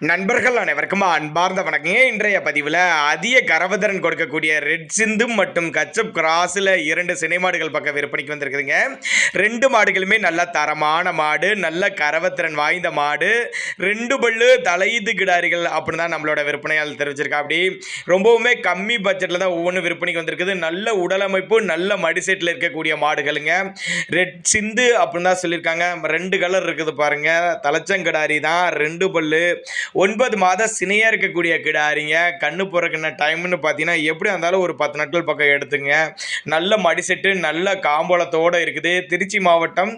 நண்பர்கள் அனைவருக்கும் அன்பார்ந்த வணக்கங்க. இன்றைய பதிவில் அதிக கரவதிறன் கொடுக்கக்கூடிய ரெட் சிந்து மற்றும் கச்சப் கிராஸில் 2 சினை மாடுகள் பக்கம் விற்பனைக்கு வந்திருக்குதுங்க. 2 மாடுகளுமே நல்ல தரமான மாடு, நல்ல கரவத்திறன் வாய்ந்த மாடு, 2 பல்லு தலையீத்து கிடாரிகள் அப்படின்னு தான் நம்மளோட விற்பனையால் தெரிவிச்சிருக்கா. அப்படி ரொம்பவுமே கம்மி பட்ஜெட்டில் தான் ஒவ்வொன்றும் விற்பனைக்கு வந்திருக்குது. நல்ல உடலமைப்பு, நல்ல மடிசெட்டில் இருக்கக்கூடிய மாடுகளுங்க. ரெட் சிந்து அப்படின்னு தான் சொல்லியிருக்காங்க. 2 கலர் இருக்குது பாருங்க. தலைச்சங்கிடாரி தான், 2 பல்லு, 9 மாத சினையாக இருக்கக்கூடிய கிடாரிங்க. கண்ணு பிறக்கின டைம்னு பார்த்தீங்கன்னா எப்படி இருந்தாலும் ஒரு 10 நாட்கள் பக்கம் எடுத்துங்க. நல்ல மடிசெட்டு, நல்ல காம்போலத்தோடு இருக்குது. திருச்சி மாவட்டம்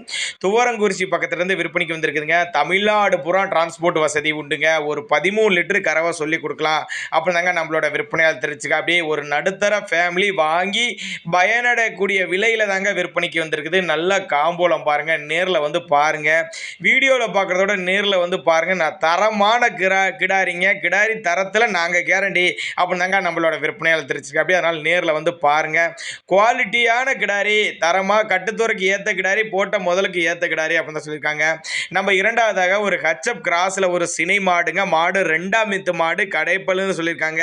துவரங்குறிச்சி பக்கத்துலேருந்து விற்பனைக்கு வந்திருக்குதுங்க. தமிழ்நாடு பூரா டிரான்ஸ்போர்ட் வசதி உண்டுங்க. ஒரு 13 லிட்டரு கறவை சொல்லி கொடுக்கலாம் அப்படிதாங்க நம்மளோட விற்பனையால் தெரிஞ்சுக்க. அப்படியே ஒரு நடுத்தர ஃபேமிலி வாங்கி பயனடையக்கூடிய விலையில் தாங்க விற்பனைக்கு வந்திருக்குது. நல்ல காம்போலம் பாருங்கள், நேரில் வந்து பாருங்கள். வீடியோவில் பார்க்குறதோட நேரில் வந்து பாருங்கள். நான் தரமான கிடாரிங்க, கிடாரி தரத்தில் நாங்கள் கேரண்டி அப்படின்னாங்க நம்மளோட விற்பனையால் தெரிஞ்சுக்க. அப்படியே அதனால் நேரில் வந்து பாருங்கள். குவாலிட்டியான கிடாரி, தரமாக கட்டுத்துறைக்கு ஏற்ற கிடாரி, போட்ட முதலுக்கு ஏற்ற கிடாரி அப்படின்னு தான் சொல்லியிருக்காங்க. நம்ம இரண்டாவதாக ஒரு ஹச்சப் கிராஸில் ஒரு சினை மாடுங்க. மாடு 2ஆம் இத்து மாடு, கடைப்பல்னு சொல்லியிருக்காங்க.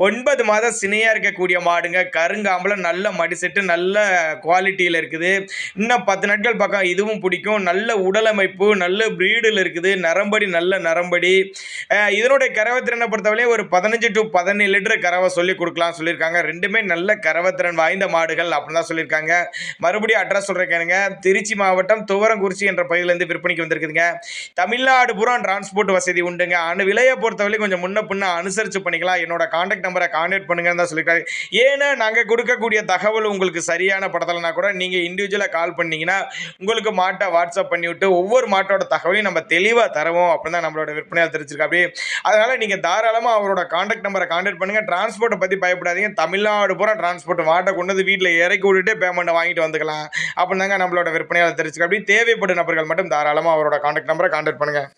9 மாதம் சினையாக இருக்கக்கூடிய மாடுங்க. கருங்காம்பலம், நல்ல மடிசெட்டு, நல்ல குவாலிட்டியில் இருக்குது. இன்னும் 10 நாட்கள் பக்கம் இதுவும் பிடிக்கும். நல்ல உடலமைப்பு, நல்ல பிரீடில் இருக்குது. நரம்படி, நல்ல நரம்படி. இதனுடைய கறவைத்திறனை பொறுத்தவரையும் ஒரு 15 to 17 லிட்டர் கறவை சொல்லி கொடுக்கலாம் சொல்லியிருக்காங்க. 2மே நல்ல கறவைத்திறன் வாய்ந்த மாடுகள் அப்படின்னு தான் சொல்லியிருக்காங்க. மறுபடியும் அட்ரஸ் சொல்கிறேங்க. திருச்சி மாவட்டம் துவரங்குறிச்சி என்ற பகுதியிலேருந்து விற்பனைக்கு வந்திருக்குதுங்க. தமிழ்நாடு பூரா டிரான்ஸ்போர்ட் வசதி உண்டுங்க. விலையை பொறுத்தவரையும் கொஞ்சம் முன்ன பின்ன அனுசரித்து பண்ணிக்கலாம். என்னோட கான்டாக்ட் நம்பரை கான்டாக்ட் பண்ணுங்கன்னு தான் சொல்லியிருக்காரு. ஏன்னா நாங்கள் கொடுக்கக்கூடிய தகவல் உங்களுக்கு சரியான படத்தில்னா கூட நீங்கள் இண்டிவிஜுவலாக கால் பண்ணிங்கன்னா உங்களுக்கு மாட்டை வாட்ஸ்அப் பண்ணிவிட்டு ஒவ்வொரு மாட்டோட தகவலையும் நம்ம தெளிவாக தருவோம் அப்படின்னு தான் நம்மளோட விற்பனையாக தெரிஞ்சிருக்கா. அப்படி அதனால் நீங்கள் தாராளமாக அவரோட கான்டாக்ட் நம்பரை கான்டாக்ட் பண்ணுங்கள். டிரான்ஸ்போர்ட்டை பற்றி பயப்படாதீங்க. தமிழ்நாடு பூரா டிரான்ஸ்போர்ட் மாட்டை கொண்டு வந்து வீட்டில் இறக்கி விட்டுட்டு பேமெண்ட்டை வாங்கிட்டு வந்துக்கலாம் அப்படின்னு தாங்க நம்மளோட விற்பனையால் தெரிஞ்சுக்க. அப்படி தேவைப்படும் நபர்கள் மட்டும் தாராளமாக அவரோட கான்டாக்ட் நம்பரை கான்டாக்ட் பண்ணுங்கள்.